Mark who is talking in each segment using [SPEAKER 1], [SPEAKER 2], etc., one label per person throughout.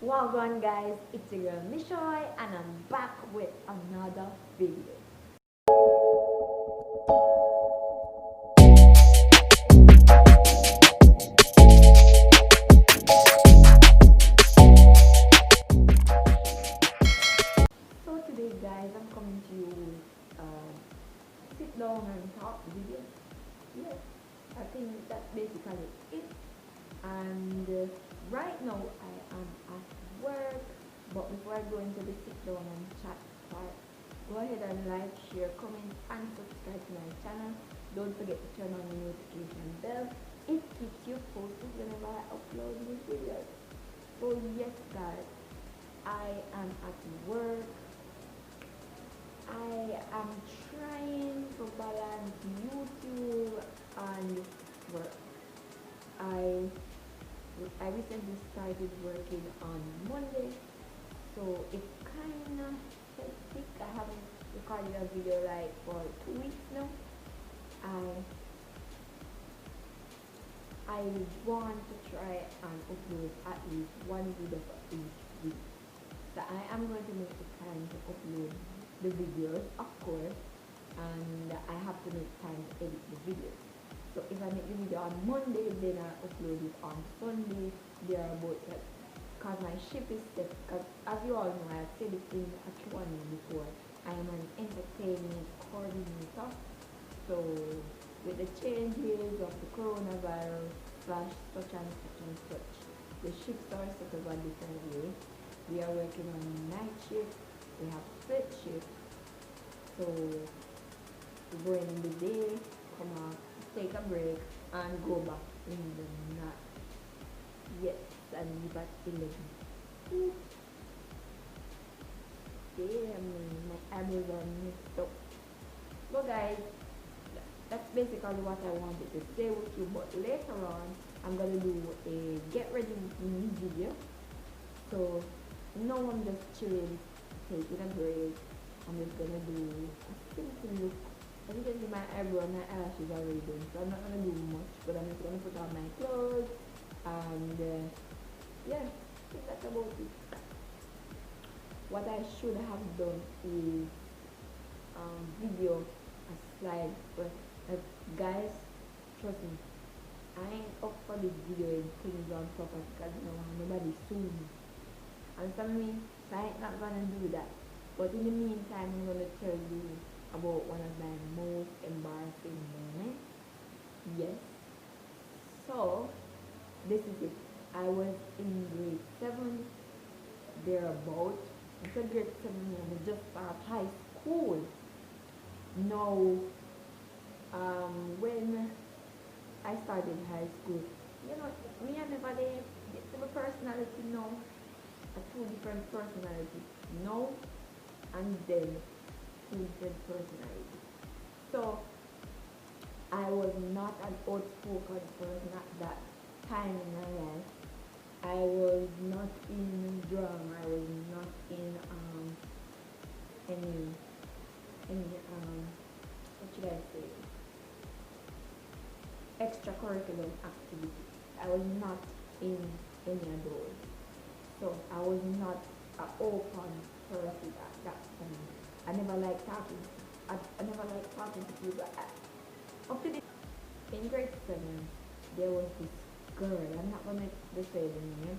[SPEAKER 1] Welcome guys, it's your girl Mishoy and I'm back with another video. So today guys, I'm coming to you with sit down and talk video. Yes, I think that's basically it. And right now I am at work, but before I go into the sit down and chat part, go ahead and like, share, comment and subscribe to my channel. Don't forget to turn on the notification bell. It keeps you posted whenever I upload new videos. So yes guys, I am at work. I am trying to balance YouTube and work. I I recently started working on Monday, so it's kind of hectic. I haven't recorded a video like for 2 weeks now. I want to try and upload at least one video for each week. So I am going to make the time to upload the videos, of course, and I have to make time to edit the videos. So if I make the video on Monday, then I upload it on Sunday. They are both like, cause my shift is set. Cause as you all know, I have said it in a Q&A before. I am an entertainment coordinator. So with the changes of the coronavirus, slash such and such and such, the shifts are set up a different way. We are working on night shift. We have split shift. So we go in the day, come out, take a break, and go back in the night. Yes, and leave at 11. Ooh. Damn, my eyebrows are messed up. So guys, that's basically what I wanted to say with you. But later on, I'm gonna do a get ready with me video. So now I'm just chilling, taking a break. I'm just gonna do a simple look. As you can see, my eyebrow and my eyelashes are already done, so I'm not gonna do much. But I'm just gonna put on my clothes and yeah, I think that's about it. What I should have done is video a slide, but guys, trust me, I ain't up for this video and things on purpose because you know nobody sue me. Understand me? So I ain't not gonna do that. But in the meantime, I'm gonna tell you about one of my most embarrassing moments. Yes. So this is it. I was in grade 7, thereabout. I said grade 7 and I just start high school. Now, when I started high school, you know, me and never get to my personality now. A two different personality. Now and then two different personality. So I was not an outspoken person at that time in my life. I was not in drama. I was not in any what should I say, extracurricular activities. I was not in any of those. So I was not an open person at that time. I never liked talking. I never liked talking to people. Up to this, in grade 7, there was this girl. I'm not gonna say the name,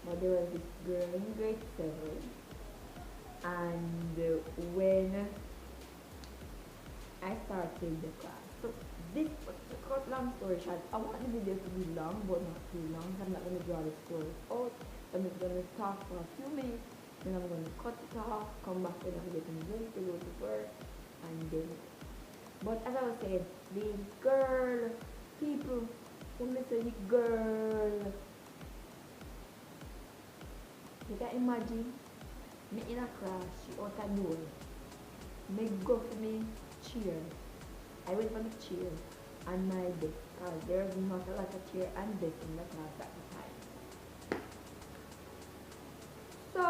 [SPEAKER 1] but there was this girl in grade 7, and when I started the class. So this, to cut long story short, I want the video to be long, but not too long. So I'm not gonna draw the story out. I'm just gonna talk for a few minutes, then I'm gonna cut it off, come back when I'm getting ready to go to work, and then. But as I was saying, the girl, people, when they say the girl, you can imagine me in a class, she out a door, me go for me chair. I went for the chair and my desk because there was not a lot of chair and desk in the class at the time. So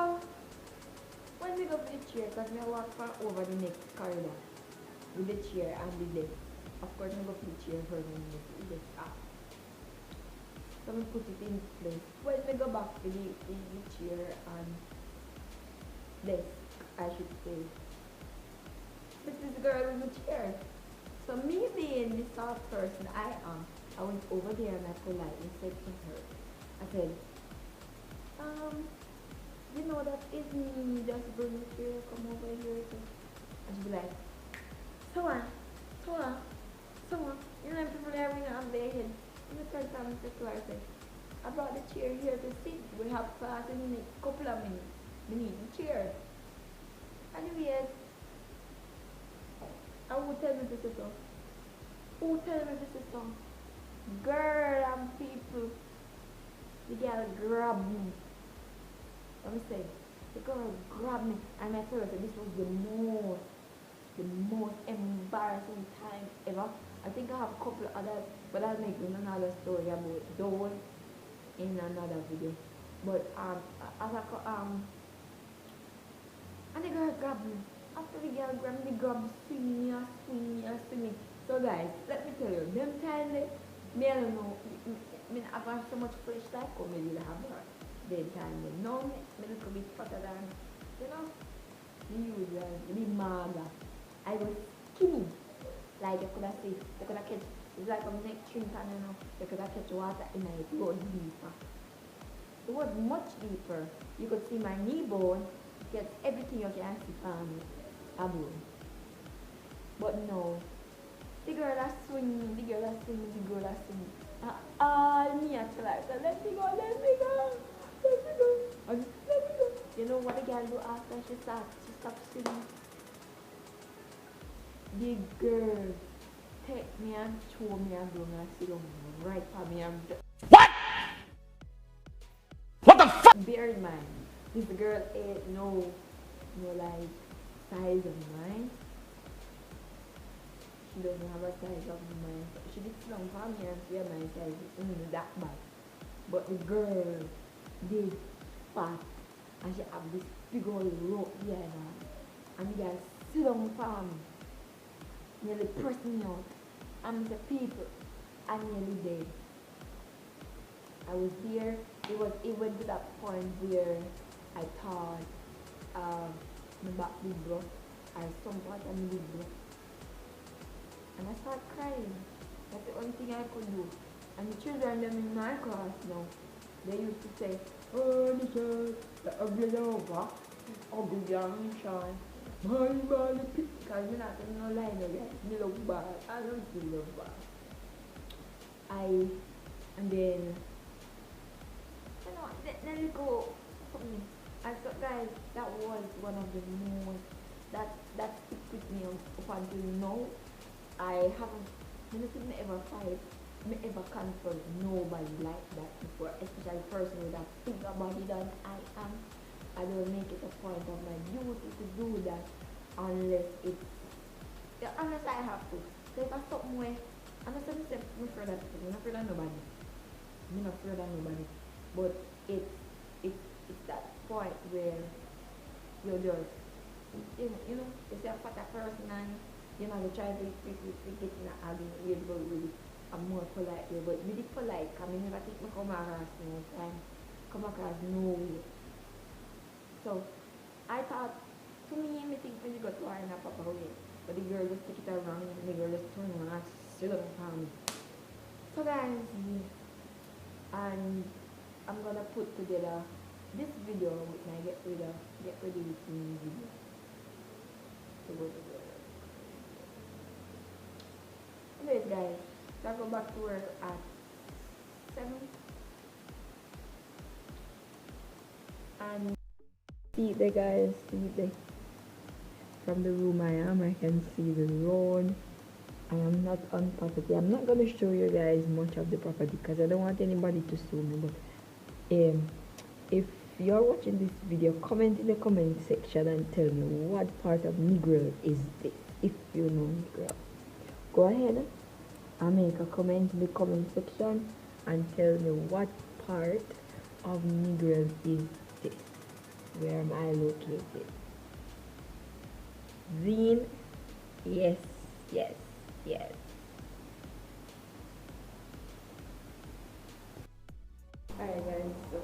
[SPEAKER 1] when we go for the chair, because I walk for over the next corridor with the chair and the desk. Of course, I go for the chair first and the desk after. So I put it in place. When we go back to the chair and desk, I should say. This is the girl in the chair. So me being the soft person I am, I went over there and I politely said to her, I said, you know that is me, just bring the chair, come over here. So, and she'd be like, so on, so on, so on. You know, people are ringing on their head. And the first time I said to her, I said, I brought the chair here to sit. We have class in a couple of minutes. We need the chair. Anyways, I will tell me this is so. Who tell me this is so? Girl and people. The girl grabbed me. Let me say, the girl grabbed me and I told her this was the most embarrassing time ever. I think I have a couple of others, but I'll make another story about those in another video. But as and the girl grabbed me. After the girl grabbed me, the girl swing me. So guys, let me tell you, them time me I don't know, me I've got so much flesh like or maybe I have her. Them time no me little bit fatter than you know the usual, the maga. I was skinny. Like you could have said, you could have catch it's like a neck shrimp and you know, you could have catch water in it, it was deeper. It was much deeper. You could see my knee bone, get everything you can see from a bone. But no. The girl that swing me, the girl that swing me, the girl that swing me. Me actually I said, let me go. And let me go. You know what the girl do after she stopped swinging? The girl take me and throw me and do and sit down right for me and what? What the fuck? Bear in mind, this girl ain't no like size of mine. She doesn't have a size of mine. She did sit down for me and say my size isn't that bad. But the girl did fat and she have this big old rope behind her. And the guy sit down for me. Nearly pressed me out. And the people are nearly dead. I was there. It went to that point where I thought my back did broke. I somewhat and did broke. And I started crying. That's the only thing I could do. And the children them in my class now, they used to say, oh the child, the ugly over, ugly young child. My body pick, because I'm not no line again. Me look bad. I don't feel look bad. And then, you know, let it go for me. And so guys, that was one of the most, that stick with me up until now. I haven't, me ever fight, me ever confront nobody like that before, especially a person with a bigger body than I am. I don't make it a point of my duty to do that unless it's unless I have to. So if I stop somewhere, unless I'm afraid of people, I'm not afraid of nobody. I'm not afraid of nobody. But it's that point where you're just you know, you see a fatter person and you know you try to get in an argument really a more polite way. But be polite, because I never think me come across no time. Come across no way. So I thought, to me, I think when you got to her in a proper way, but the girl just take it around and the girl just turn around and sit up on me. So guys, and I'm gonna put together this video with my get ready with me video to go together. Anyways guys, so I go back to work at 7 and see the guys, from the room I can see the road. I am not on property. I'm not going to show you guys much of the property because I don't want anybody to sue me. But if you're watching this video, comment in the comment section and tell me what part of Negro is this. If you know Negro, go ahead and make a comment in the comment section and tell me what part of Negro is this. Where am I located? Zine? Yes. Alright guys, so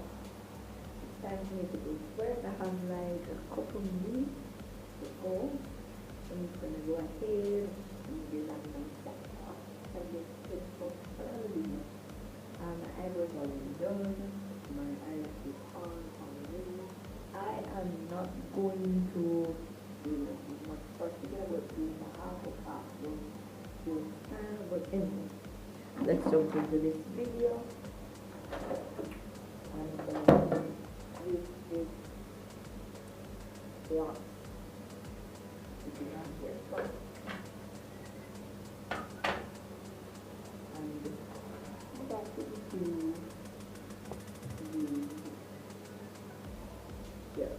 [SPEAKER 1] it's time for me to go to work. I have like a couple minutes to go. So I'm just gonna go ahead and do that myself. I just put up early. My eyebrows are already done. My eyelash is on already. I am not going to do much particular but doing a half of half doing style, but anyway. Let's jump into this video. And use this block to do on here first. And back into the here.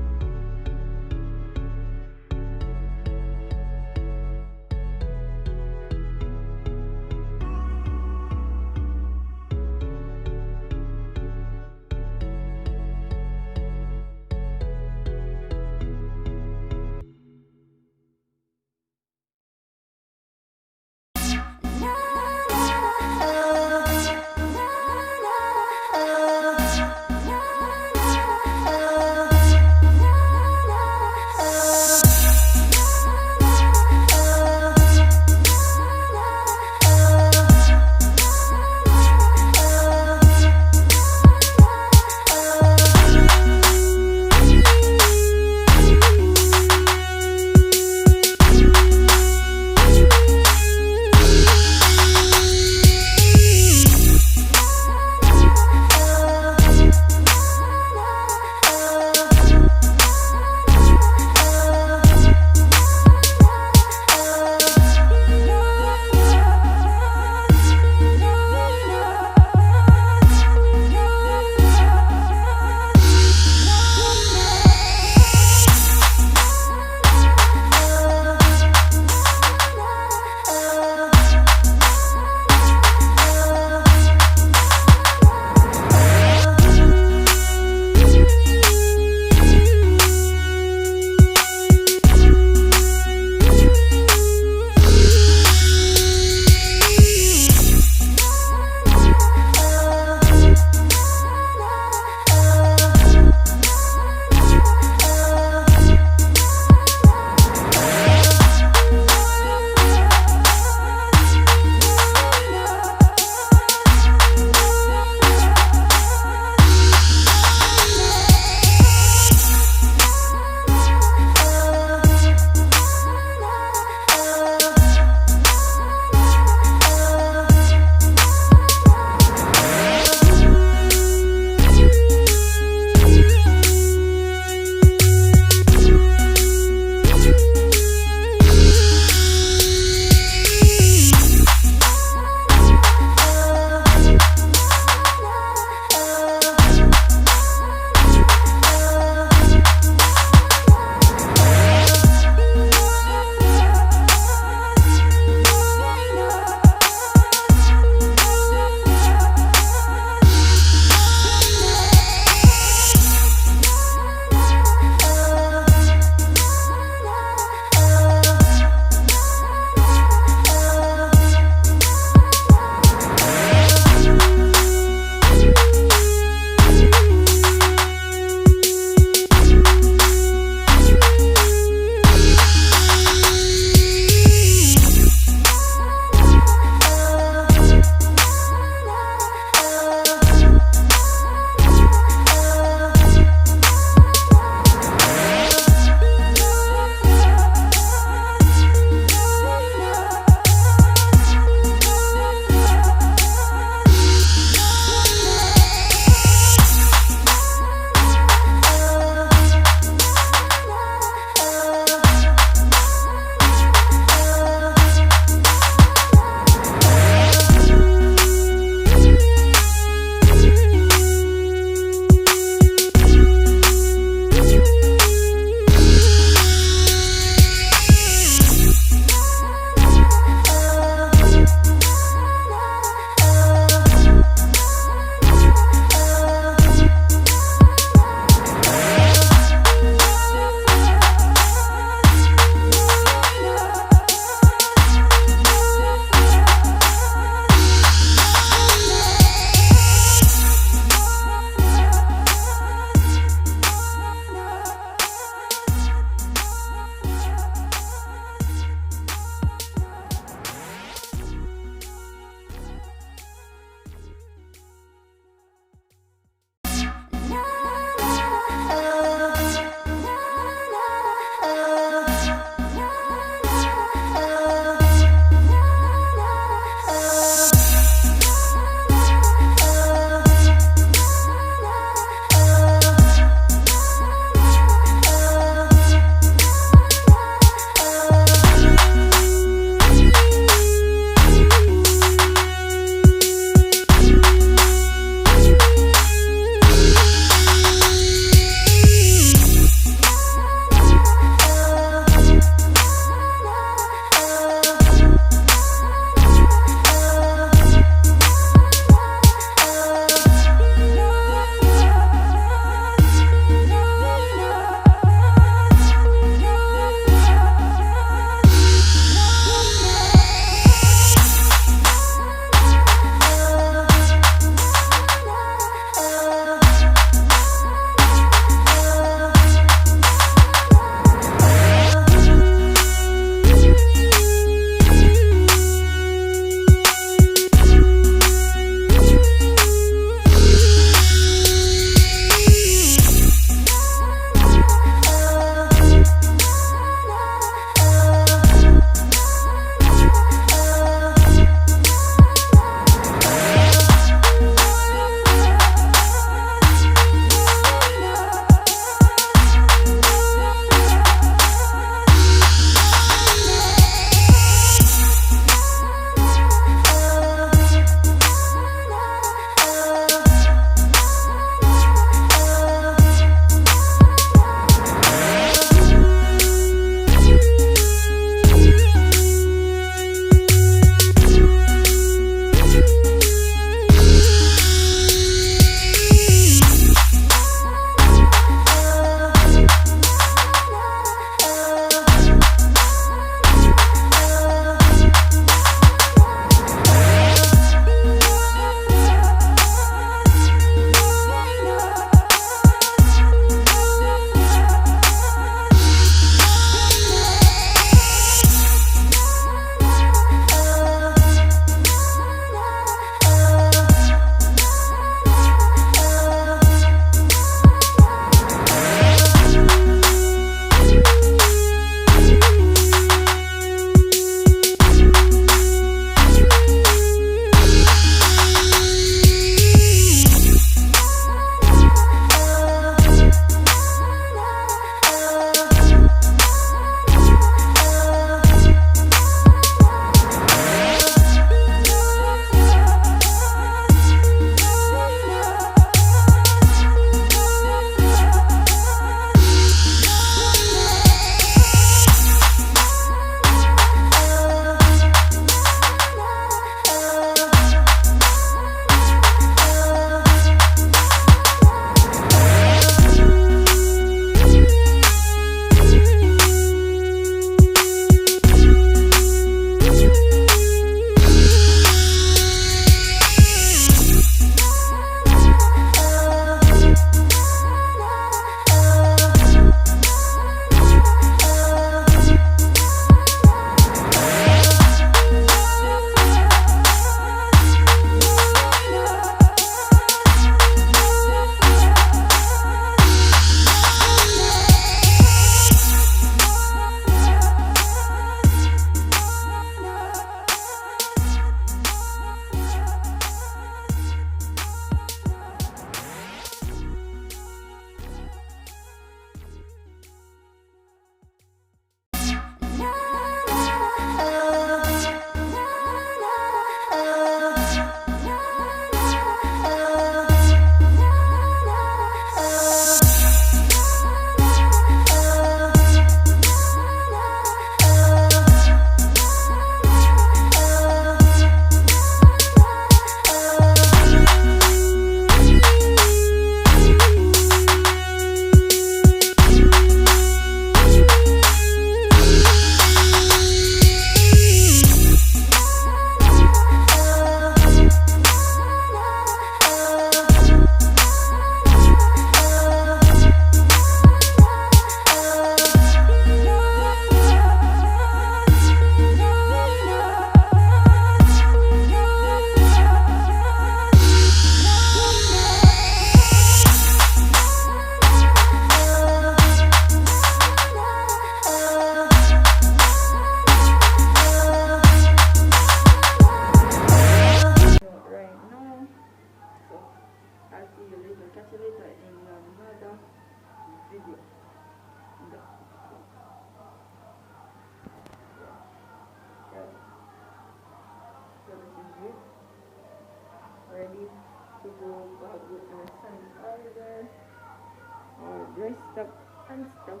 [SPEAKER 1] dressed up and stuff.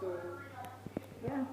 [SPEAKER 1] So yeah.